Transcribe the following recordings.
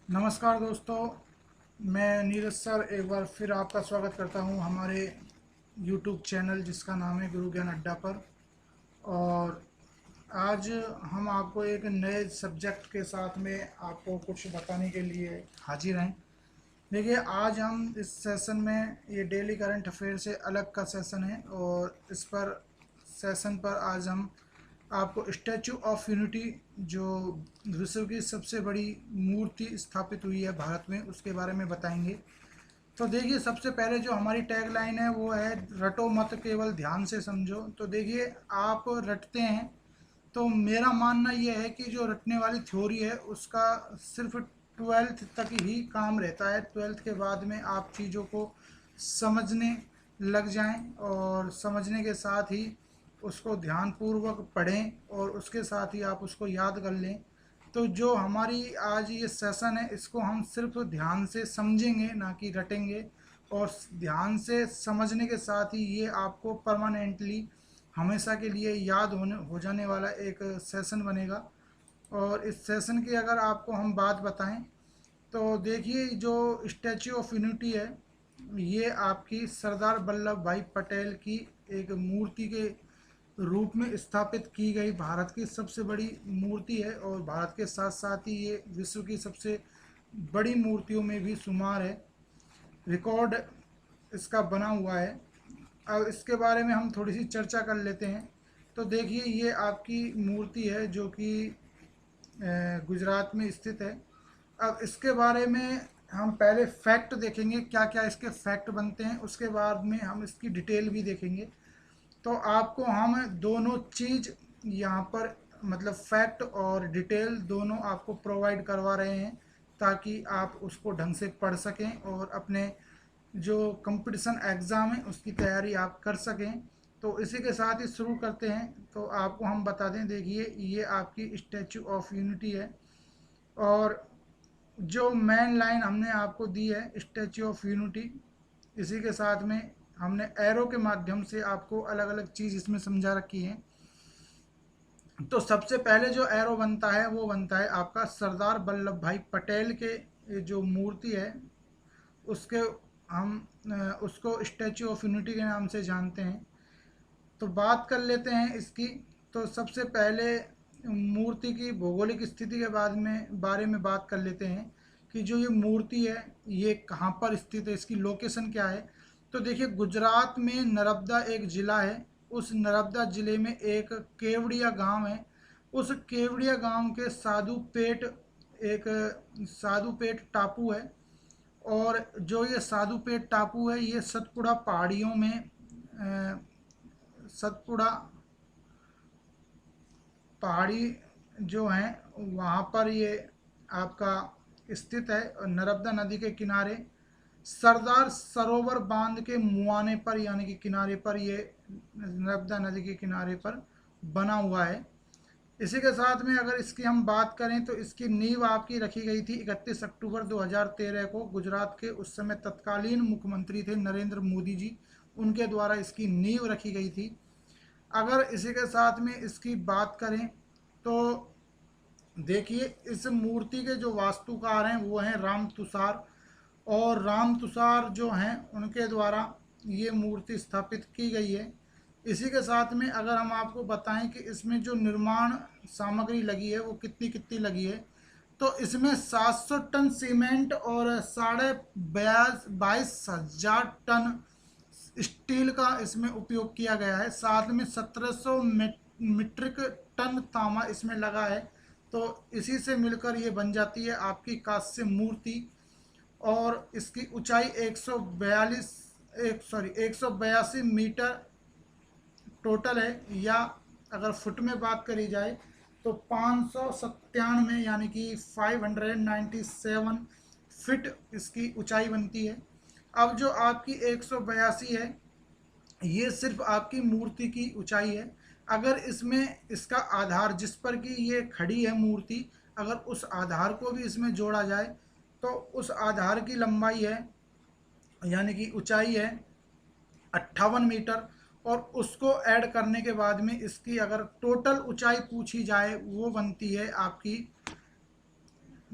नमस्कार दोस्तों, मैं नीरज सर एक बार फिर आपका स्वागत करता हूं हमारे YouTube चैनल जिसका नाम है गुरु ज्ञान अड्डा पर। और आज हम आपको एक नए सब्जेक्ट के साथ में आपको कुछ बताने के लिए हाजिर हैं। देखिए, आज हम इस सेशन में ये डेली करंट अफेयर से अलग का सेशन है और इस पर सेशन पर आज हम आपको स्टैचू ऑफ यूनिटी जो विश्व की सबसे बड़ी मूर्ति स्थापित हुई है भारत में उसके बारे में बताएंगे। तो देखिए, सबसे पहले जो हमारी टैग लाइन है वो है रटो मत केवल ध्यान से समझो। तो देखिए, आप रटते हैं तो मेरा मानना यह है कि जो रटने वाली थ्योरी है उसका सिर्फ ट्वेल्थ तक ही काम रहता है। ट्वेल्थ के बाद में आप चीज़ों को समझने लग जाएं और समझने के साथ ही उसको ध्यानपूर्वक पढ़ें और उसके साथ ही आप उसको याद कर लें। तो जो हमारी आज ये सेशन है इसको हम सिर्फ ध्यान से समझेंगे, ना कि रटेंगे। और ध्यान से समझने के साथ ही ये आपको परमानेंटली हमेशा के लिए याद होने हो जाने वाला एक सेशन बनेगा। और इस सेशन की अगर आपको हम बात बताएं तो देखिए, जो स्टैच्यू ऑफ यूनिटी है ये आपकी सरदार वल्लभ भाई पटेल की एक मूर्ति के रूप में स्थापित की गई भारत की सबसे बड़ी मूर्ति है और भारत के साथ साथ ही ये विश्व की सबसे बड़ी मूर्तियों में भी शुमार है। रिकॉर्ड इसका बना हुआ है। अब इसके बारे में हम थोड़ी सी चर्चा कर लेते हैं। तो देखिए, ये आपकी मूर्ति है जो कि गुजरात में स्थित है। अब इसके बारे में हम पहले फैक्ट देखेंगे, क्या क्या इसके फैक्ट बनते हैं, उसके बाद में हम इसकी डिटेल भी देखेंगे। तो आपको हम दोनों चीज़ यहाँ पर मतलब फैक्ट और डिटेल दोनों आपको प्रोवाइड करवा रहे हैं ताकि आप उसको ढंग से पढ़ सकें और अपने जो कंपटीशन एग्ज़ाम है उसकी तैयारी आप कर सकें। तो इसी के साथ ही शुरू करते हैं। तो आपको हम बता दें, देखिए ये आपकी स्टैचू ऑफ यूनिटी है और जो मेन लाइन हमने आपको दी है स्टैचू ऑफ यूनिटी, इसी के साथ में हमने एरो के माध्यम से आपको अलग अलग चीज़ इसमें समझा रखी है। तो सबसे पहले जो एरो बनता है वो बनता है आपका सरदार वल्लभ भाई पटेल के जो मूर्ति है उसके हम उसको स्टैचू ऑफ यूनिटी के नाम से जानते हैं। तो बात कर लेते हैं इसकी। तो सबसे पहले मूर्ति की भौगोलिक स्थिति के बाद में बारे में बात कर लेते हैं कि जो ये मूर्ति है ये कहाँ पर स्थित है, इसकी लोकेशन क्या है। तो देखिए, गुजरात में नर्मदा एक ज़िला है। उस नर्मदा ज़िले में एक केवड़िया गांव है। उस केवड़िया गांव के साधुपेट एक साधुपेट टापू है। और जो ये साधुपेट टापू है ये सतपुड़ा पहाड़ियों में सतपुड़ा पहाड़ी जो हैं वहाँ पर ये आपका स्थित है। और नर्मदा नदी के किनारे सरदार सरोवर बांध के मुहाने पर यानी कि किनारे पर ये नर्मदा नदी के किनारे पर बना हुआ है। इसी के साथ में अगर इसकी हम बात करें तो इसकी नींव आपकी रखी गई थी 31 अक्टूबर 2013 को। गुजरात के उस समय तत्कालीन मुख्यमंत्री थे नरेंद्र मोदी जी, उनके द्वारा इसकी नींव रखी गई थी। अगर इसी के साथ में इसकी बात करें तो देखिए, इस मूर्ति के जो वास्तुकार हैं वो हैं राम तुषार। और राम तुषार जो हैं उनके द्वारा ये मूर्ति स्थापित की गई है। इसी के साथ में अगर हम आपको बताएं कि इसमें जो निर्माण सामग्री लगी है वो कितनी कितनी लगी है, तो इसमें 700 टन सीमेंट और 22,500 स्टील का इसमें उपयोग किया गया है। साथ में 1700 मीट्रिक टन तांबा इसमें लगा है। तो इसी से मिलकर ये बन जाती है आपकी कांस्य मूर्ति। और इसकी ऊंचाई 182 मीटर टोटल है, या अगर फुट में बात करी जाए तो 597 यानी कि 597 फिट इसकी ऊंचाई बनती है। अब जो आपकी 182 है ये सिर्फ आपकी मूर्ति की ऊंचाई है। अगर इसमें इसका आधार जिस पर कि ये खड़ी है मूर्ति, अगर उस आधार को भी इसमें जोड़ा जाए तो उस आधार की लंबाई है यानी कि ऊंचाई है 58 मीटर। और उसको ऐड करने के बाद में इसकी अगर टोटल ऊंचाई पूछी जाए वो बनती है आपकी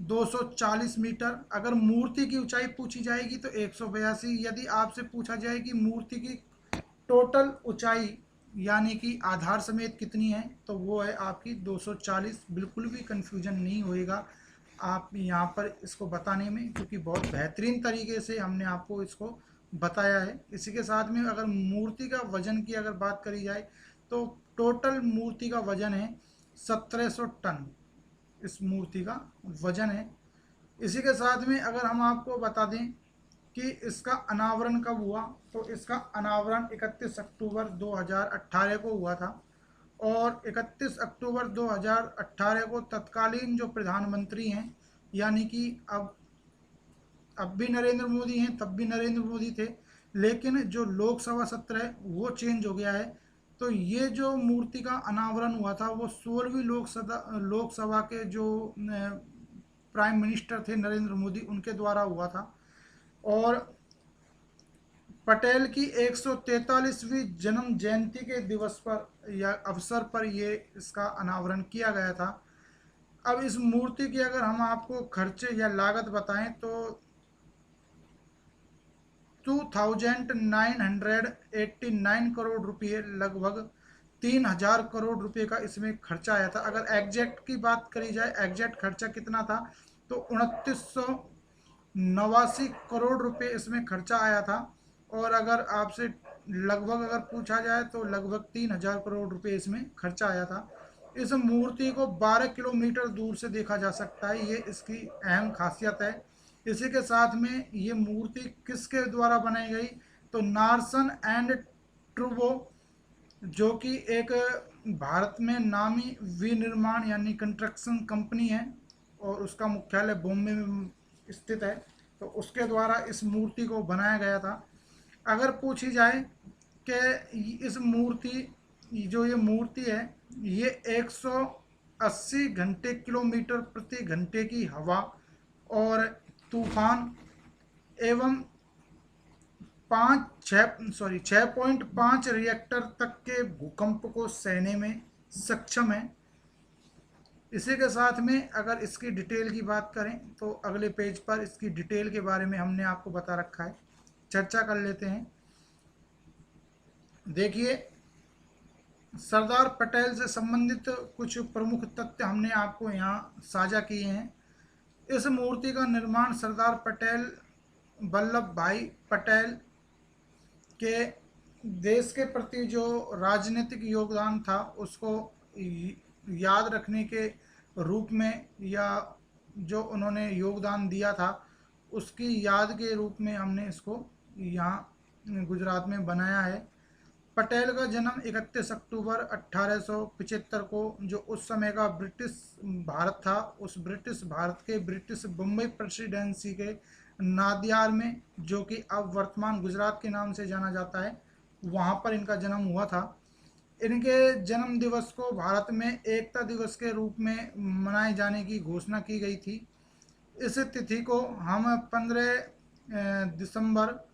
240 मीटर। अगर मूर्ति की ऊंचाई पूछी जाएगी तो 182। यदि आपसे पूछा जाए कि मूर्ति की टोटल ऊंचाई यानी कि आधार समेत कितनी है, तो वो है आपकी 240। बिल्कुल भी कंफ्यूजन नहीं होएगा आप यहाँ पर इसको बताने में, क्योंकि बहुत बेहतरीन तरीके से हमने आपको इसको बताया है। इसी के साथ में अगर मूर्ति का वजन की अगर बात करी जाए तो टोटल मूर्ति का वजन है 1700 टन, इस मूर्ति का वजन है। इसी के साथ में अगर हम आपको बता दें कि इसका अनावरण कब हुआ, तो इसका अनावरण 31 अक्टूबर 2018 को हुआ था। और 31 अक्टूबर 2018 को तत्कालीन जो प्रधानमंत्री हैं, यानी कि अब भी नरेंद्र मोदी हैं, तब भी नरेंद्र मोदी थे, लेकिन जो लोकसभा सत्र है वो चेंज हो गया है। तो ये जो मूर्ति का अनावरण हुआ था वो 16वीं लोकसभा के जो प्राइम मिनिस्टर थे नरेंद्र मोदी, उनके द्वारा हुआ था। और पटेल की 143वीं जन्म जयंती के दिवस पर या अवसर पर ये इसका अनावरण किया गया था। अब इस मूर्ति की अगर हम आपको खर्चे या लागत बताएं तो 2989 करोड़ रुपये, लगभग 3000 करोड़ रुपए का इसमें खर्चा आया था। अगर एग्जैक्ट की बात करी जाए, एग्जैक्ट खर्चा कितना था, तो 2989 करोड़ रुपए इसमें खर्चा आया था। और अगर आपसे लगभग अगर पूछा जाए तो लगभग 3000 करोड़ रुपए इसमें खर्चा आया था। इस मूर्ति को 12 किलोमीटर दूर से देखा जा सकता है, ये इसकी अहम खासियत है। इसी के साथ में ये मूर्ति किसके द्वारा बनाई गई, तो नार्सन एंड ट्रूबो, जो कि एक भारत में नामी विनिर्माण यानी कंस्ट्रक्शन कंपनी है और उसका मुख्यालय बॉम्बे में स्थित है, तो उसके द्वारा इस मूर्ति को बनाया गया था। अगर पूछी जाए कि इस मूर्ति जो ये मूर्ति है ये 180 घंटे किलोमीटर प्रति घंटे की हवा और तूफान एवं 6.5 रिएक्टर तक के भूकंप को सहने में सक्षम है। इसी के साथ में अगर इसकी डिटेल की बात करें तो अगले पेज पर इसकी डिटेल के बारे में हमने आपको बता रखा है, चर्चा कर लेते हैं। देखिए, सरदार पटेल से संबंधित कुछ प्रमुख तथ्य हमने आपको यहाँ साझा किए हैं। इस मूर्ति का निर्माण सरदार पटेल वल्लभ भाई पटेल के देश के प्रति जो राजनीतिक योगदान था उसको याद रखने के रूप में, या जो उन्होंने योगदान दिया था उसकी याद के रूप में हमने इसको यहाँ गुजरात में बनाया है। पटेल का जन्म 31 अक्टूबर 1875 को, जो उस समय का ब्रिटिश भारत था, उस ब्रिटिश भारत के ब्रिटिश बम्बई प्रेसिडेंसी के नादियार में, जो कि अब वर्तमान गुजरात के नाम से जाना जाता है, वहाँ पर इनका जन्म हुआ था। इनके जन्म दिवस को भारत में एकता दिवस के रूप में मनाए जाने की घोषणा की गई थी। इस तिथि को हम 15 दिसंबर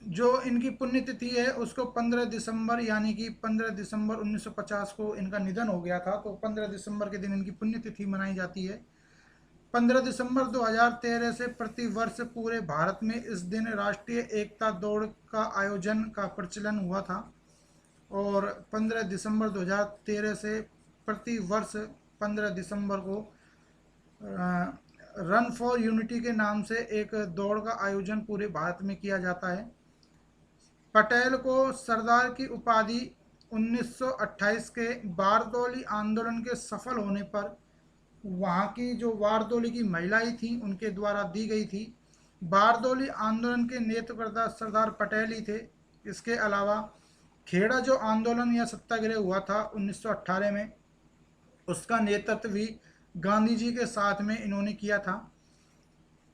जो इनकी पुण्यतिथि है उसको 15 दिसंबर, यानी कि 15 दिसंबर 1950 को इनका निधन हो गया था, तो 15 दिसंबर के दिन इनकी पुण्यतिथि मनाई जाती है। 15 दिसंबर 2013 से प्रति वर्ष पूरे भारत में इस दिन राष्ट्रीय एकता दौड़ का आयोजन का प्रचलन हुआ था। और 15 दिसंबर 2013 से प्रति वर्ष 15 दिसंबर को रन फॉर यूनिटी के नाम से एक दौड़ का आयोजन पूरे भारत में किया जाता है। पटेल को सरदार की उपाधि 1928 के बारदौली आंदोलन के सफल होने पर वहाँ की जो बारदौली की महिलाएं थीं उनके द्वारा दी गई थी। बारदौली आंदोलन के नेतृत्वकर्ता सरदार पटेल ही थे। इसके अलावा खेड़ा जो आंदोलन या सत्याग्रह हुआ था 1918 में, उसका नेतृत्व भी गांधी जी के साथ में इन्होंने किया था।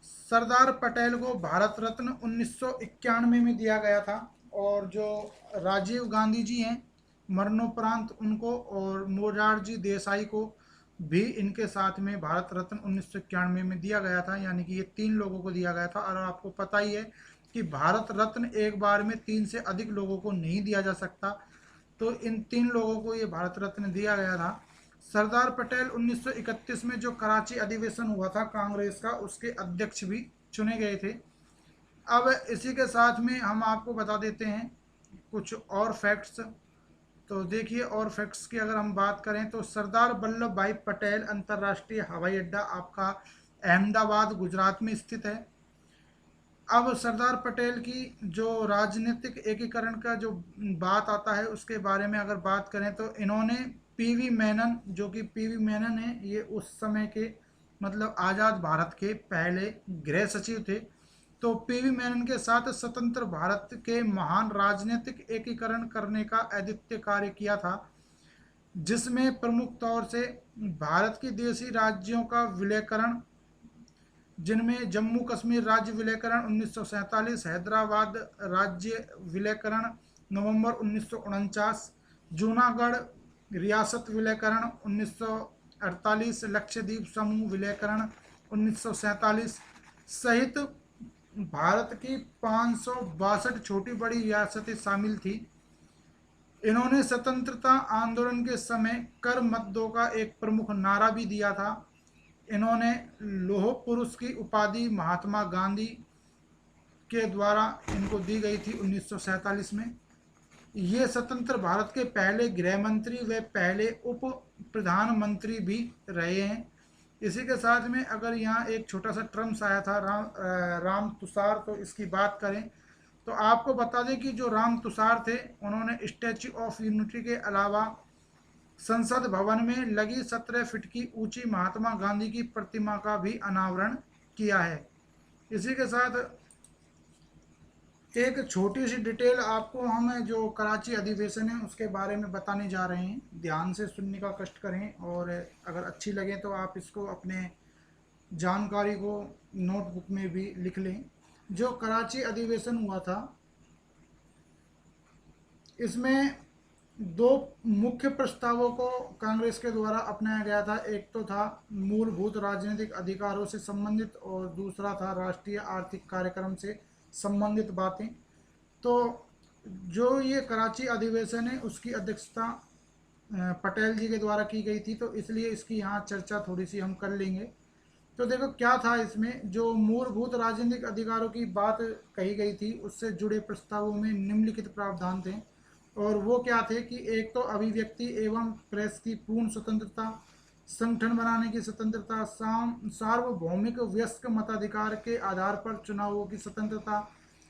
सरदार पटेल को भारत रत्न 1991 में दिया गया था, और जो राजीव गांधी जी हैं मरणोपरांत उनको, और मोरारजी देसाई को भी इनके साथ में भारत रत्न 1991 में दिया गया था, यानी कि ये 3 लोगों को दिया गया था। और आपको पता ही है कि भारत रत्न एक बार में 3 से अधिक लोगों को नहीं दिया जा सकता। तो इन 3 लोगों को ये भारत रत्न दिया गया था। सरदार पटेल 1931 में जो कराची अधिवेशन हुआ था कांग्रेस का, उसके अध्यक्ष भी चुने गए थे। अब इसी के साथ में हम आपको बता देते हैं कुछ और फैक्ट्स। तो देखिए, और फैक्ट्स की अगर हम बात करें तो सरदार वल्लभ भाई पटेल अंतर्राष्ट्रीय हवाई अड्डा आपका अहमदाबाद गुजरात में स्थित है। अब सरदार पटेल की जो राजनीतिक एकीकरण का जो बात आता है उसके बारे में अगर बात करें तो इन्होंने पीवी मेनन, जो कि पीवी मेनन है, ये उस समय के मतलब आज़ाद भारत के पहले गृह सचिव थे। तो पीवी मेनन के साथ स्वतंत्र भारत के महान राजनीतिक एकीकरण करने का अद्वितीय कार्य किया था, जिसमें प्रमुख तौर से भारत की देशी राज्यों का विलयकरण, जिनमें जम्मू कश्मीर राज्य विलयकरण 1947, हैदराबाद राज्य विलयकरण नवंबर 1949, जूनागढ़ रियासत विलयकरण 1948, लक्षद्वीप समूह विलयकरण 1947 सहित भारत की 562 छोटी बड़ी रियासतें शामिल थी। इन्होंने स्वतंत्रता आंदोलन के समय कर मत दो का एक प्रमुख नारा भी दिया था। इन्होंने लौह पुरुष की उपाधि महात्मा गांधी के द्वारा इनको दी गई थी 1947 में। ये स्वतंत्र भारत के पहले गृह मंत्री व पहले उप प्रधानमंत्री भी रहे हैं। इसी के साथ में अगर यहाँ एक छोटा सा टर्म्स आया था राम तुषार, तो इसकी बात करें तो आपको बता दें कि जो राम तुषार थे उन्होंने स्टैच्यू ऑफ यूनिटी के अलावा संसद भवन में लगी 17 फीट की ऊंची महात्मा गांधी की प्रतिमा का भी अनावरण किया है। इसी के साथ एक छोटी सी डिटेल आपको हम जो कराची अधिवेशन है उसके बारे में बताने जा रहे हैं। ध्यान से सुनने का कष्ट करें और अगर अच्छी लगे तो आप इसको अपने जानकारी को नोटबुक में भी लिख लें। जो कराची अधिवेशन हुआ था इसमें 2 मुख्य प्रस्तावों को कांग्रेस के द्वारा अपनाया गया था। एक तो था मूलभूत राजनीतिक अधिकारों से संबंधित और दूसरा था राष्ट्रीय आर्थिक कार्यक्रम से संबंधित बातें। तो जो ये कराची अधिवेशन है उसकी अध्यक्षता पटेल जी के द्वारा की गई थी, तो इसलिए इसकी यहाँ चर्चा थोड़ी सी हम कर लेंगे। तो देखो क्या था इसमें, जो मूलभूत राजनीतिक अधिकारों की बात कही गई थी उससे जुड़े प्रस्तावों में निम्नलिखित प्रावधान थे। और वो क्या थे कि एक तो अभिव्यक्ति एवं प्रेस की पूर्ण स्वतंत्रता, संगठन बनाने की स्वतंत्रता, सार्वभौमिक वयस्क मताधिकार के आधार पर चुनावों की स्वतंत्रता,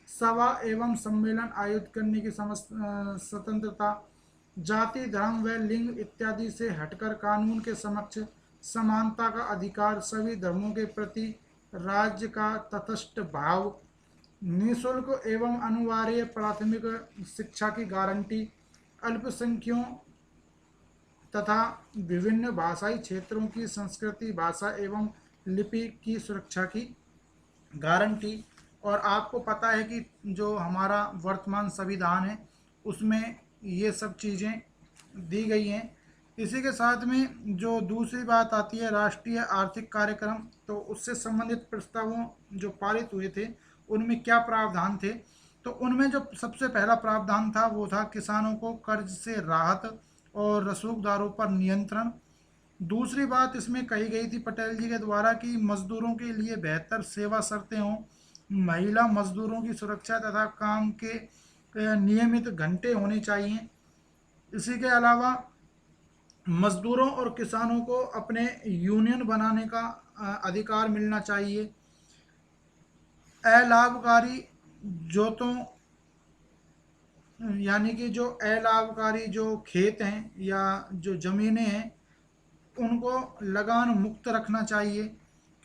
सभा एवं सम्मेलन आयोजित करने की स्वतंत्रता, जाति धर्म व लिंग इत्यादि से हटकर कानून के समक्ष समानता का अधिकार, सभी धर्मों के प्रति राज्य का तटस्थ भाव, निःशुल्क एवं अनिवार्य प्राथमिक शिक्षा की गारंटी, अल्पसंख्यों तथा विभिन्न भाषाई क्षेत्रों की संस्कृति, भाषा एवं लिपि की सुरक्षा की गारंटी। और आपको पता है कि जो हमारा वर्तमान संविधान है उसमें ये सब चीज़ें दी गई हैं। इसी के साथ में जो दूसरी बात आती है राष्ट्रीय आर्थिक कार्यक्रम, तो उससे संबंधित प्रस्तावों जो पारित हुए थे उनमें क्या प्रावधान थे, तो उनमें जो सबसे पहला प्रावधान था वो था किसानों को कर्ज से राहत और रसूखदारों पर नियंत्रण। दूसरी बात इसमें कही गई थी पटेल जी के द्वारा कि मजदूरों के लिए बेहतर सेवा शर्तें हों, महिला मजदूरों की सुरक्षा तथा काम के नियमित घंटे होने चाहिए। इसी के अलावा मजदूरों और किसानों को अपने यूनियन बनाने का अधिकार मिलना चाहिए। अलाभकारी जोतों यानी कि जो अलाभकारी जो खेत हैं या जो ज़मीनें हैं उनको लगान मुक्त रखना चाहिए।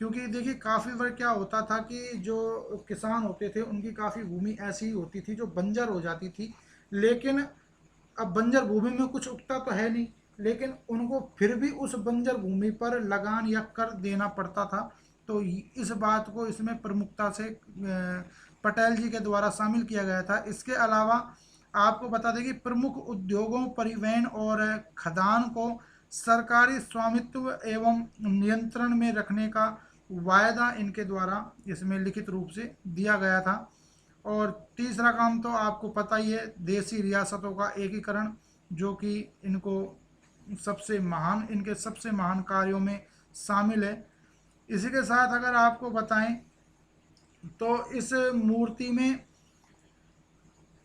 क्योंकि देखिए काफ़ी बार क्या होता था कि जो किसान होते थे उनकी काफ़ी भूमि ऐसी होती थी जो बंजर हो जाती थी, लेकिन अब बंजर भूमि में कुछ उगता तो है नहीं, लेकिन उनको फिर भी उस बंजर भूमि पर लगान या कर देना पड़ता था। तो इस बात को इसमें प्रमुखता से पटेल जी के द्वारा शामिल किया गया था। इसके अलावा आपको बता दें कि प्रमुख उद्योगों, परिवहन और खदान को सरकारी स्वामित्व एवं नियंत्रण में रखने का वायदा इनके द्वारा इसमें लिखित रूप से दिया गया था। और तीसरा काम तो आपको पता ही है, देसी रियासतों का एकीकरण, जो कि इनके सबसे महान कार्यों में शामिल है। इसी के साथ अगर आपको बताएं तो इस मूर्ति में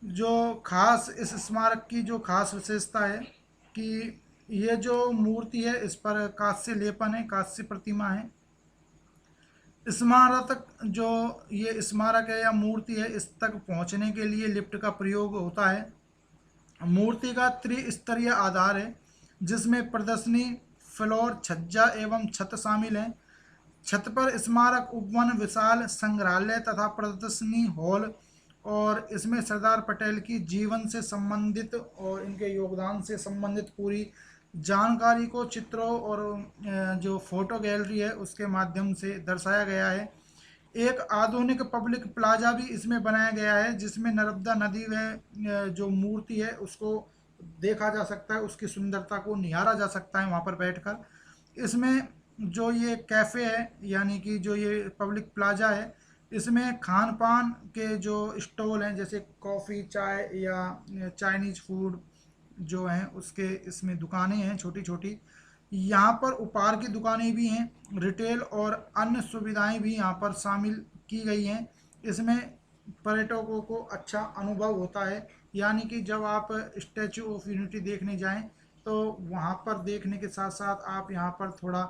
जो खास इस स्मारक की जो खास विशेषता है कि ये जो मूर्ति है इस पर कांस्य लेपन है, कांस्य प्रतिमा है। स्मारक जो ये स्मारक है या मूर्ति है, इस तक पहुंचने के लिए लिफ्ट का प्रयोग होता है। मूर्ति का त्रिस्तरीय आधार है जिसमें प्रदर्शनी, फ्लोर, छज्जा एवं छत शामिल है। छत पर स्मारक उपवन, विशाल संग्रहालय तथा प्रदर्शनी हॉल, और इसमें सरदार पटेल की जीवन से संबंधित और इनके योगदान से संबंधित पूरी जानकारी को चित्रों और जो फोटो गैलरी है उसके माध्यम से दर्शाया गया है। एक आधुनिक पब्लिक प्लाजा भी इसमें बनाया गया है जिसमें नर्मदा नदी में जो मूर्ति है उसको देखा जा सकता है, उसकी सुंदरता को निहारा जा सकता है वहाँ पर बैठकर। इसमें जो ये कैफ़े है यानी कि जो ये पब्लिक प्लाजा है, इसमें खान पान के जो स्टॉल हैं जैसे कॉफ़ी, चाय या चाइनीज़ फूड जो हैं उसके इसमें दुकानें हैं छोटी छोटी। यहाँ पर उपहार की दुकानें भी हैं, रिटेल और अन्य सुविधाएं भी यहाँ पर शामिल की गई हैं। इसमें पर्यटकों को अच्छा अनुभव होता है, यानी कि जब आप स्टैचू ऑफ यूनिटी देखने जाएं तो वहाँ पर देखने के साथ साथ आप यहाँ पर थोड़ा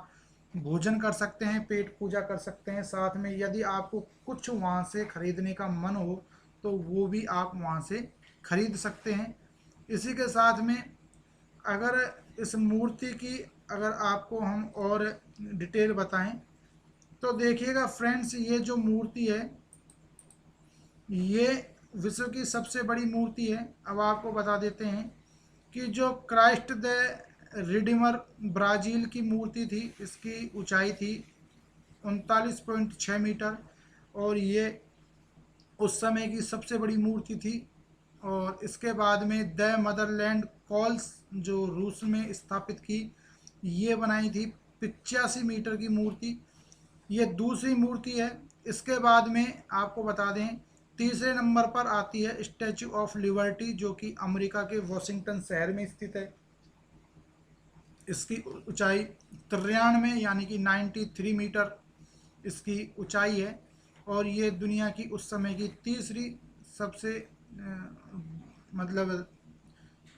भोजन कर सकते हैं, पेट पूजा कर सकते हैं। साथ में यदि आपको कुछ वहाँ से खरीदने का मन हो तो वो भी आप वहाँ से खरीद सकते हैं। इसी के साथ में अगर इस मूर्ति की अगर आपको हम और डिटेल बताएं तो देखिएगा फ्रेंड्स, ये जो मूर्ति है ये विश्व की सबसे बड़ी मूर्ति है। अब आपको बता देते हैं कि जो क्राइस्ट द रिडीमर ब्राज़ील की मूर्ति थी, इसकी ऊंचाई थी 39.6 मीटर और ये उस समय की सबसे बड़ी मूर्ति थी। और इसके बाद में द मदरलैंड कॉल्स जो रूस में स्थापित की, ये बनाई थी 85 मीटर की मूर्ति, ये दूसरी मूर्ति है। इसके बाद में आपको बता दें तीसरे नंबर पर आती है स्टैचू ऑफ लिबर्टी जो कि अमेरिका के वॉशिंगटन शहर में स्थित है। इसकी ऊंचाई 93 यानी कि 93 मीटर इसकी ऊंचाई है और ये दुनिया की उस समय की तीसरी सबसे मतलब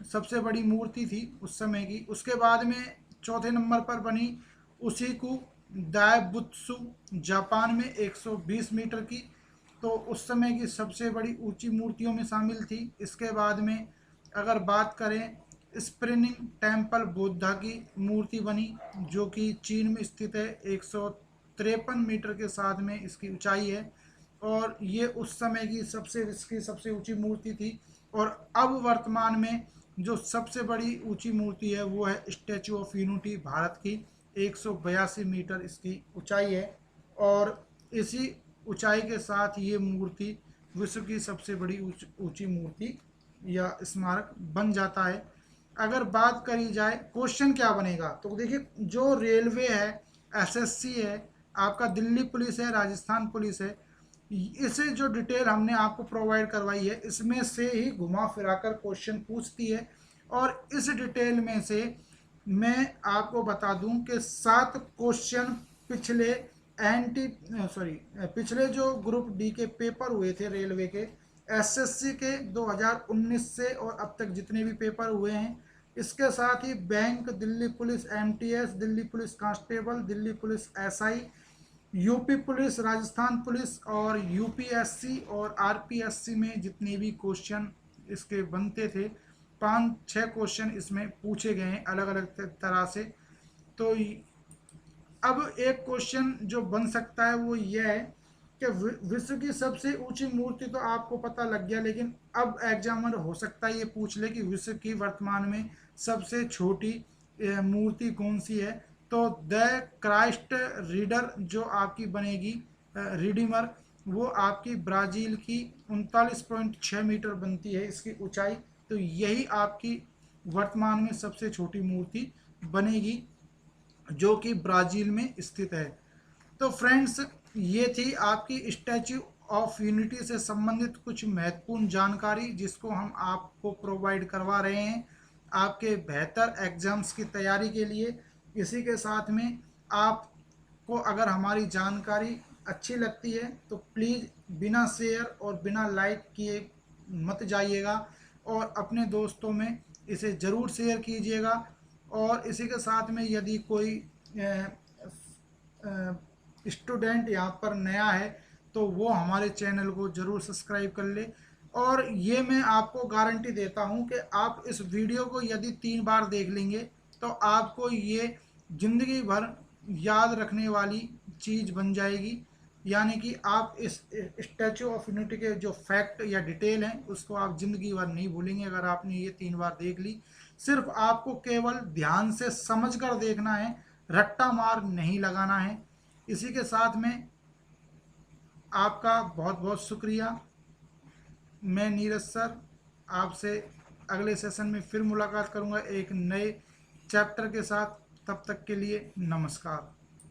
सबसे बड़ी मूर्ति थी उस समय की। उसके बाद में चौथे नंबर पर बनी उसिकु दायबुत्सु जापान में 120 मीटर की, तो उस समय की सबसे बड़ी ऊंची मूर्तियों में शामिल थी। इसके बाद में अगर बात करें स्प्रिंग टेम्पल बुद्धा की मूर्ति बनी जो कि चीन में स्थित है, 153 मीटर के साथ में इसकी ऊंचाई है और ये उस समय की इसकी सबसे ऊंची मूर्ति थी। और अब वर्तमान में जो सबसे बड़ी ऊंची मूर्ति है वो है स्टैचू ऑफ यूनिटी भारत की, 182 मीटर इसकी ऊंचाई है और इसी ऊंचाई के साथ ये मूर्ति विश्व की सबसे बड़ी ऊंची मूर्ति या स्मारक बन जाता है। अगर बात करी जाए क्वेश्चन क्या बनेगा तो देखिए, जो रेलवे है, एसएससी है, आपका दिल्ली पुलिस है, राजस्थान पुलिस है, इसे जो डिटेल हमने आपको प्रोवाइड करवाई है इसमें से ही घुमा फिराकर क्वेश्चन पूछती है। और इस डिटेल में से मैं आपको बता दूं कि 7 क्वेश्चन पिछले जो ग्रुप डी के पेपर हुए थे रेलवे के, एसएससी के 2019 से और अब तक जितने भी पेपर हुए हैं, इसके साथ ही bank, Delhi police MTS, Delhi police constable, Delhi police SI, UP police, Rajasthan police और यूपीएससी और आरपीएससी में जितने भी क्वेश्चन इसके बनते थे, 5-6 क्वेश्चन इसमें पूछे गए हैं अलग अलग तरह से। तो अब एक क्वेश्चन जो बन सकता है वो ये है कि विश्व की सबसे ऊंची मूर्ति तो आपको पता लग गया, लेकिन अब एग्जामिनर हो सकता है ये पूछ ले कि विश्व की वर्तमान में सबसे छोटी मूर्ति कौन सी है। तो द क्राइस्ट रीडर जो आपकी बनेगी रिडीमर, वो आपकी ब्राज़ील की 39.6 मीटर बनती है इसकी ऊंचाई। तो यही आपकी वर्तमान में सबसे छोटी मूर्ति बनेगी जो कि ब्राज़ील में स्थित है। तो फ्रेंड्स, ये थी आपकी स्टैचू ऑफ यूनिटी से संबंधित कुछ महत्वपूर्ण जानकारी जिसको हम आपको प्रोवाइड करवा रहे हैं। आपके बेहतर एग्ज़ाम्स की तैयारी के लिए। इसी के साथ में आपको अगर हमारी जानकारी अच्छी लगती है तो प्लीज़ बिना शेयर और बिना लाइक किए मत जाइएगा, और अपने दोस्तों में इसे ज़रूर शेयर कीजिएगा। और इसी के साथ में यदि कोई स्टूडेंट यहाँ पर नया है तो वो हमारे चैनल को ज़रूर सब्सक्राइब कर ले। और ये मैं आपको गारंटी देता हूँ कि आप इस वीडियो को यदि 3 बार देख लेंगे तो आपको ये ज़िंदगी भर याद रखने वाली चीज़ बन जाएगी। यानी कि आप इस स्टैचू ऑफ यूनिटी के जो फैक्ट या डिटेल हैं उसको आप ज़िंदगी भर नहीं भूलेंगे अगर आपने ये 3 बार देख ली। सिर्फ आपको केवल ध्यान से समझ कर देखना है, रट्टा मार नहीं लगाना है। इसी के साथ में आपका बहुत बहुत शुक्रिया। मैं नीरज सर आपसे अगले सेशन में फिर मुलाकात करूंगा एक नए चैप्टर के साथ। तब तक के लिए नमस्कार।